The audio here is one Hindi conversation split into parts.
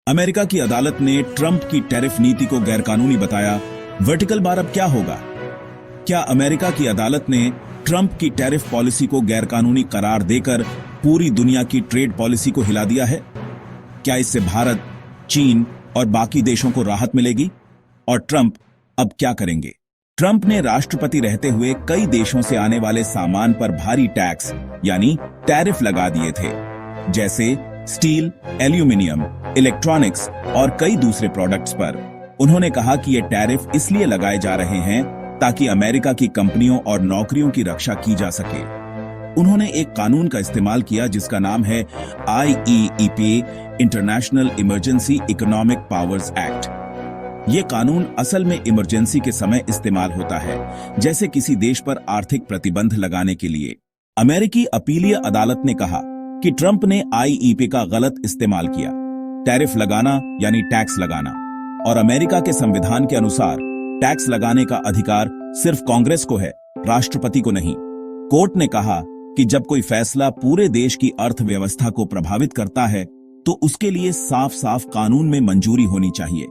अमेरिका की अदालत ने ट्रंप की टैरिफ नीति को गैरकानूनी बताया। वर्टिकल बार अब क्या होगा? क्या अमेरिका की अदालत ने ट्रंप की टैरिफ पॉलिसी को गैरकानूनी करार देकर पूरी दुनिया की ट्रेड पॉलिसी को हिला दिया है? क्या इससे भारत, चीन और बाकी देशों को राहत मिलेगी? और ट्रंप अब क्या करेंगे? ट्रंप ने राष्ट्रपति रहते हुए कई देशों से आने वाले सामान पर भारी टैक्स यानी टैरिफ लगा दिए थे, जैसे स्टील, एल्यूमिनियम, इलेक्ट्रॉनिक्स और कई दूसरे प्रोडक्ट्स पर। उन्होंने कहा कि ये टैरिफ इसलिए लगाए जा रहे हैं ताकि अमेरिका की कंपनियों और नौकरियों की रक्षा की जा सके। उन्होंने एक कानून का इस्तेमाल किया जिसका नाम है IEEPA, international emergency economic powers act. ये कानून असल में इमरजेंसी के समय इस्तेमाल होता है, जैसे किसी देश पर आर्थिक प्रतिबंध लगाने के लिए। अमेरिकी अपीलीय अदालत ने कहा कि ट्रंप ने IEEPA का गलत इस्तेमाल किया, टैरिफ लगाना यानी टैक्स लगाना, और अमेरिका के संविधान के अनुसार टैक्स लगाने का अधिकार सिर्फ कांग्रेस को है, राष्ट्रपति को नहीं। कोर्ट ने कहा कि जब कोई फैसला पूरे देश की अर्थव्यवस्था को प्रभावित करता है तो उसके लिए साफ साफ कानून में मंजूरी होनी चाहिए।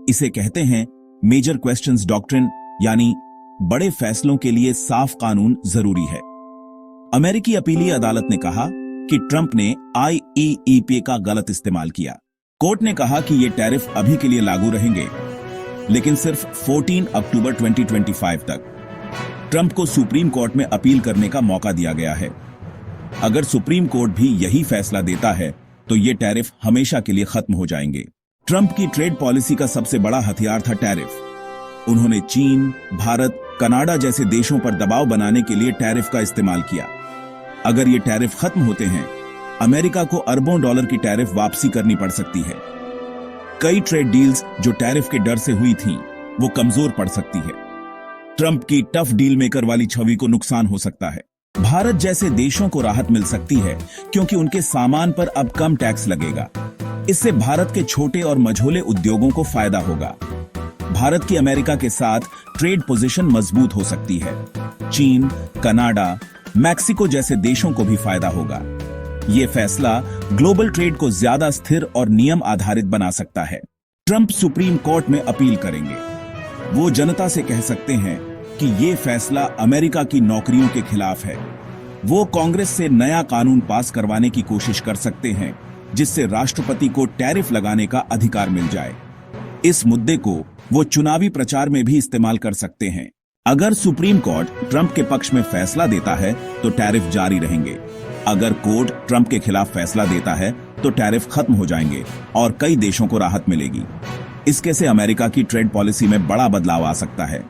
इसे कहते हैं मेजर क्वेश्चंस डॉक्ट्रिन, यानी बड़े फैसलों के लिए साफ कानून जरूरी है। अमेरिकी अपीलीय अदालत ने कहा कि ट्रंप ने IEEPA का गलत इस्तेमाल किया। कोर्ट ने कहा कि ये टैरिफ अभी के लिए लागू रहेंगे, लेकिन सिर्फ 14 अक्टूबर 2025 तक। ट्रंप को सुप्रीम कोर्ट में अपील करने का मौका दिया गया है। अगर सुप्रीम कोर्ट भी यही फैसला देता है तो ये टैरिफ हमेशा के लिए खत्म हो जाएंगे। ट्रंप की ट्रेड पॉलिसी का सबसे बड़ा हथियार था टैरिफ। उन्होंने चीन, भारत, कनाडा जैसे देशों पर दबाव बनाने के लिए टैरिफ का इस्तेमाल किया। अगर ये टैरिफ खत्म होते हैं, अमेरिका को अरबों डॉलर की टैरिफ वापसी करनी पड़ सकती है। कई ट्रेड डील्स जो टैरिफ के डर से हुई थीं, वो कमजोर पड़ सकती है। ट्रंप की टफ डील मेकर वाली छवि को नुकसान हो सकता है। भारत जैसे देशों को राहत मिल सकती है क्योंकि उनके सामान पर अब कम टैक्स लगेगा। इससे भारत के छोटे और मझोले उद्योगों को फायदा होगा। भारत की अमेरिका के साथ ट्रेड पोजीशन मजबूत हो सकती है। चीन, कनाडा, मैक्सिको जैसे देशों को भी फायदा होगा। ये फैसला ग्लोबल ट्रेड को ज्यादा स्थिर और नियम आधारित बना सकता है। ट्रंप सुप्रीम कोर्ट में अपील करेंगे। वो जनता से कह सकते हैं कि ये फैसला अमेरिका की नौकरियों के खिलाफ है। वो कांग्रेस से नया कानून पास करवाने की कोशिश कर सकते हैं जिससे राष्ट्रपति को टैरिफ लगाने का अधिकार मिल जाए। इस मुद्दे को वो चुनावी प्रचार में भी इस्तेमाल कर सकते हैं। अगर सुप्रीम कोर्ट ट्रंप के पक्ष में फैसला देता है तो टैरिफ जारी रहेंगे। अगर कोर्ट ट्रंप के खिलाफ फैसला देता है तो टैरिफ खत्म हो जाएंगे और कई देशों को राहत मिलेगी। इसके से अमेरिका की ट्रेड पॉलिसी में बड़ा बदलाव आ सकता है।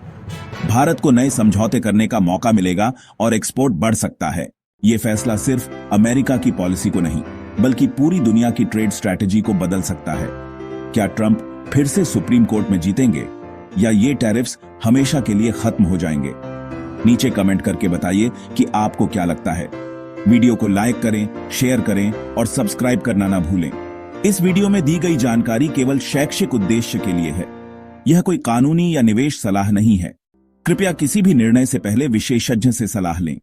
भारत को नए समझौते करने का मौका मिलेगा और एक्सपोर्ट बढ़ सकता है। ये फैसला सिर्फ अमेरिका की पॉलिसी को नहीं, बल्कि पूरी दुनिया की ट्रेड स्ट्रैटेजी को बदल सकता है। क्या ट्रंप फिर से सुप्रीम कोर्ट में जीतेंगे या ये टैरिफ्स हमेशा के लिए खत्म हो जाएंगे? नीचे कमेंट करके बताइए कि आपको क्या लगता है। वीडियो को लाइक करें, शेयर करें और सब्सक्राइब करना ना भूलें। इस वीडियो में दी गई जानकारी केवल शैक्षिक उद्देश्य के लिए है। यह कोई कानूनी या निवेश सलाह नहीं है। कृपया किसी भी निर्णय से पहले विशेषज्ञ से सलाह लें।